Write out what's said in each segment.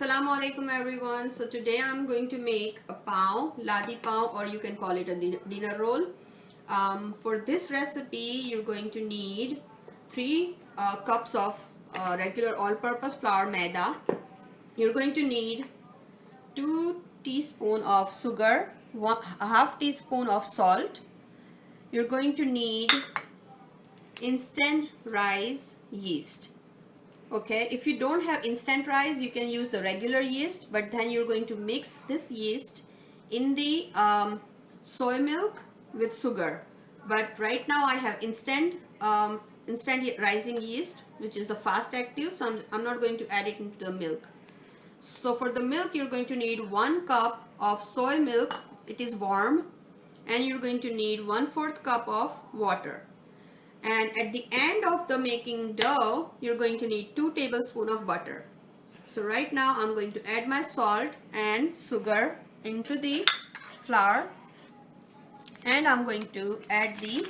Assalamu alaikum everyone. So today I'm going to make a pav, ladi pav, or you can call it a dinner roll. For this recipe you're going to need 3 cups of regular all-purpose flour maida. You're going to need 2 teaspoons of sugar, a half teaspoon of salt. You're going to need instant rice yeast. Okay, if you don't have instant rice, you can use the regular yeast, but then you're going to mix this yeast in the soy milk with sugar. But right now I have instant rising yeast, which is the fast active, so I'm not going to add it into the milk. So for the milk, you're going to need 1 cup of soy milk. It is warm, and you're going to need 1/4 cup of water. And at the end of the making dough, you're going to need 2 tablespoons of butter. So right now I'm going to add my salt and sugar into the flour, and I'm going to add the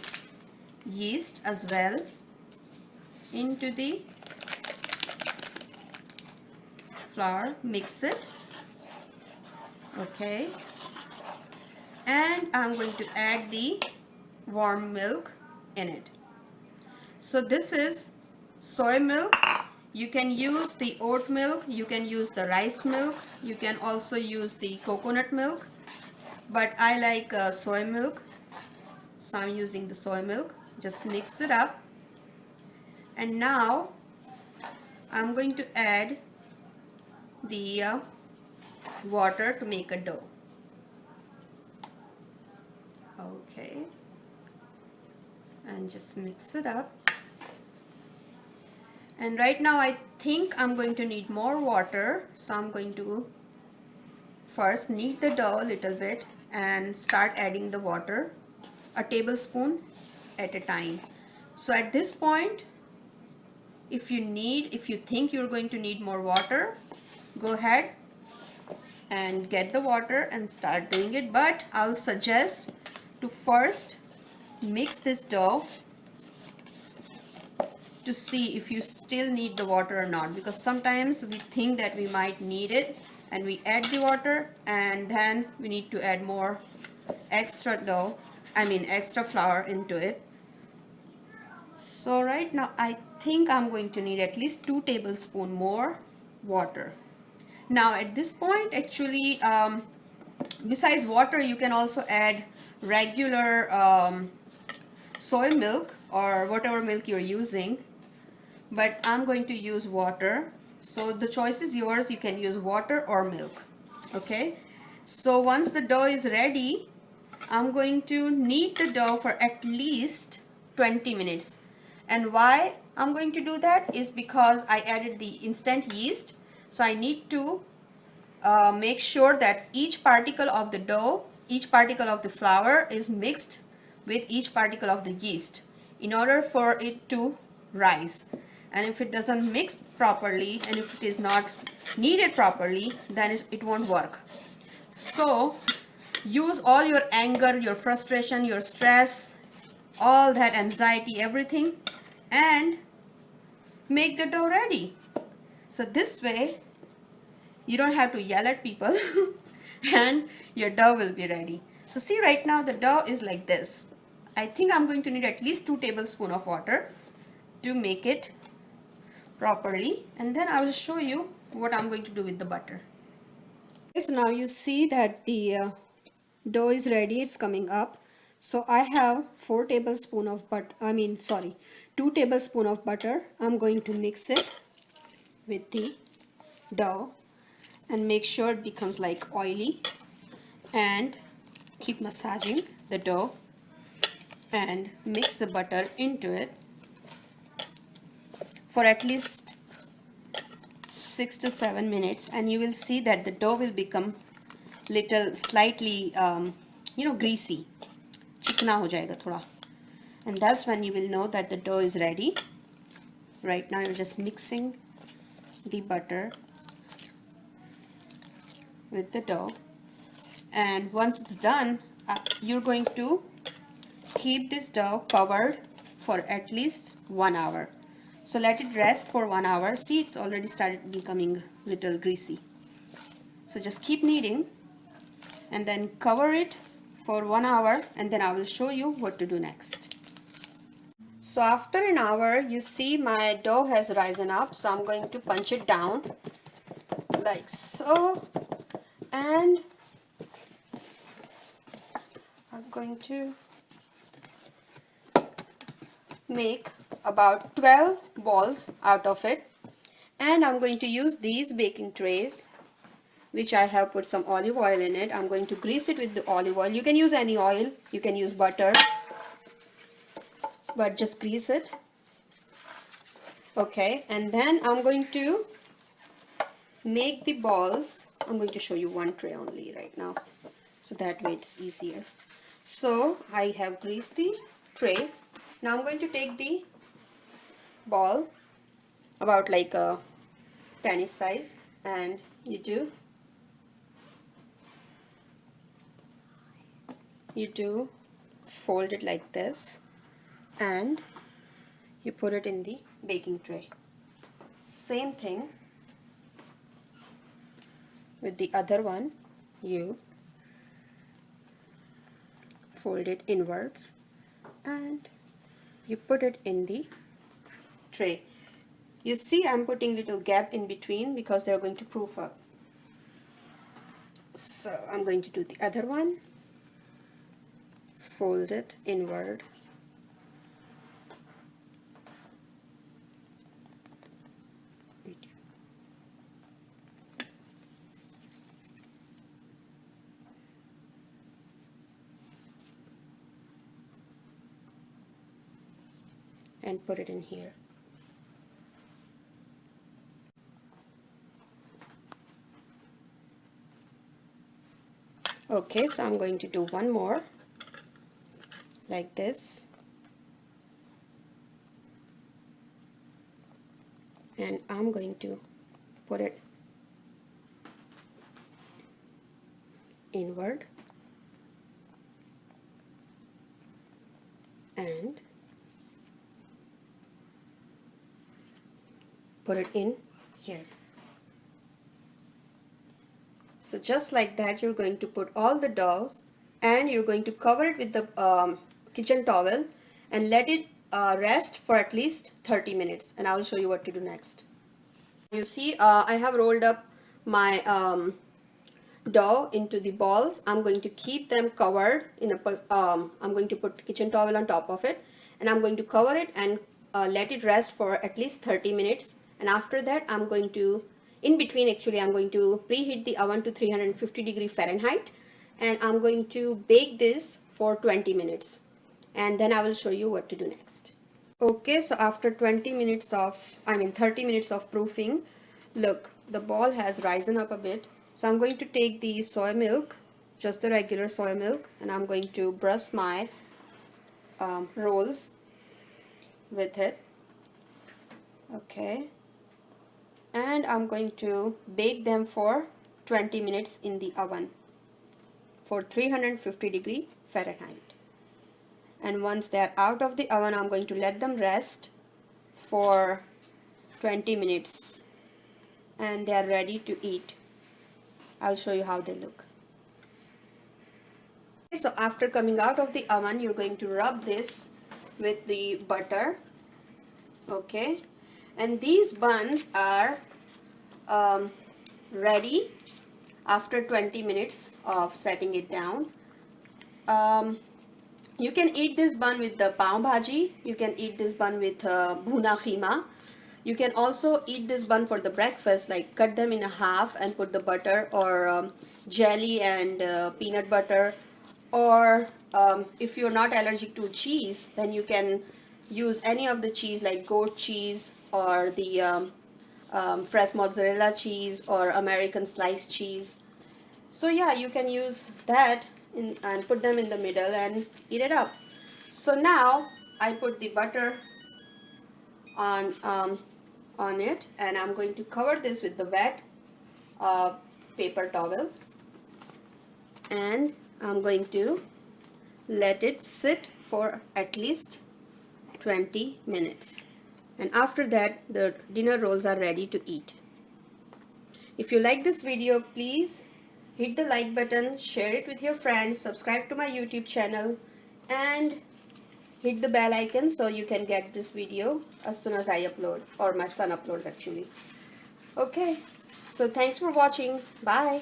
yeast as well into the flour. Mix it. Okay, and I'm going to add the warm milk in it. So this is soy milk. You can use the oat milk, you can use the rice milk, you can also use the coconut milk, but I like soy milk, so I'm using the soy milk. Just mix it up, and now I'm going to add the water to make a dough. Okay, and just mix it up. And right now I think I'm going to need more water, so I'm going to first knead the dough a little bit and start adding the water, a tablespoon at a time. So at this point, if you think you're going to need more water, go ahead and get the water and start doing it, but I'll suggest to first mix this dough to see if you still need the water or not, because sometimes we think that we might need it and we add the water, and then we need to add more extra extra flour into it. So right now I think I'm going to need at least 2 tablespoons more water. Now at this point, actually besides water, you can also add regular soy milk or whatever milk you're using, but I'm going to use water, so the choice is yours. You can use water or milk. Okay, so once the dough is ready, I'm going to knead the dough for at least 20 minutes. And why I'm going to do that is because I added the instant yeast, so I need to make sure that each particle of the dough, each particle of the flour is mixed with each particle of the yeast in order for it to rise. And if it doesn't mix properly, and if it is not kneaded properly, then it won't work. So use all your anger, your frustration, your stress, all that anxiety, everything, and make the dough ready. So this way you don't have to yell at people and your dough will be ready. So see, right now the dough is like this. I think I'm going to need at least 2 tablespoons of water to make it properly, and then I will show you what I'm going to do with the butter. Okay, so now you see that the dough is ready, it's coming up. So I have 4 tablespoons of butter, 2 tablespoons of butter. I'm going to mix it with the dough and make sure it becomes like oily, and keep massaging the dough and mix the butter into it for at least 6 to 7 minutes, and you will see that the dough will become slightly greasy, चिकना हो जाएगा थोड़ा, and that's when you will know that the dough is ready. Right now you're just mixing the butter with the dough, and once it's done, you're going to keep this dough covered for at least 1 hour. So let it rest for 1 hour. See, it's already started becoming little greasy. So just keep kneading and then cover it for 1 hour, and then I will show you what to do next. So after an hour, you see my dough has risen up, so I'm going to punch it down like so, and I'm going to make about 12 balls out of it, and I'm going to use these baking trays which I have put some olive oil in it. I'm going to grease it with the olive oil. You can use any oil, you can use butter, but just grease it. Okay, and then I'm going to make the balls. I'm going to show you one tray only right now, so that way it's easier. So I have greased the tray. Now I'm going to take the ball about like a tennis size, and you do fold it like this, and you put it in the baking tray. Same thing with the other one, you fold it inwards and you put it in the tray. You see I'm putting little gap in between because they're going to proof up. So I'm going to do the other one, fold it inward, and put it in here. Okay, so I'm going to do one more like this, and I'm going to put it inward and put it in here. So just like that, you're going to put all the doughs, and you're going to cover it with the kitchen towel and let it rest for at least 30 minutes, and I will show you what to do next. You see I have rolled up my dough into the balls. I'm going to keep them covered in a I'm going to put kitchen towel on top of it, and I'm going to cover it and let it rest for at least 30 minutes, and after that I'm going to, in between actually, I'm going to preheat the oven to 350°F, and I'm going to bake this for 20 minutes, and then I will show you what to do next. Okay, so after 30 minutes of proofing, look, the ball has risen up a bit. So I'm going to take the soy milk, just the regular soy milk, and I'm going to brush my rolls with it. Okay, and I'm going to bake them for 20 minutes in the oven for 350°F. And once they're out of the oven, I'm going to let them rest for 20 minutes, and they're ready to eat. I'll show you how they look. So after coming out of the oven, you're going to rub this with the butter. Okay, and these buns are ready after 20 minutes of setting it down. You can eat this bun with the pav bhaji. You can eat this bun with bhuna keema. You can also eat this bun for the breakfast, like cut them in half and put the butter or jelly and peanut butter. Or if you're not allergic to cheese, then you can use any of the cheese like goat cheese or the fresh mozzarella cheese or American sliced cheese. So yeah, you can use that and put them in the middle and eat it up. So now I put the butter on it, and I'm going to cover this with the wet paper towel, and I'm going to let it sit for at least 20 minutes, and after that the dinner rolls are ready to eat. If you like this video, please hit the like button, share it with your friends, subscribe to my YouTube channel, and hit the bell icon so you can get this video as soon as I upload, or my son uploads actually. Okay, so thanks for watching. Bye.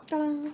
Ta-da.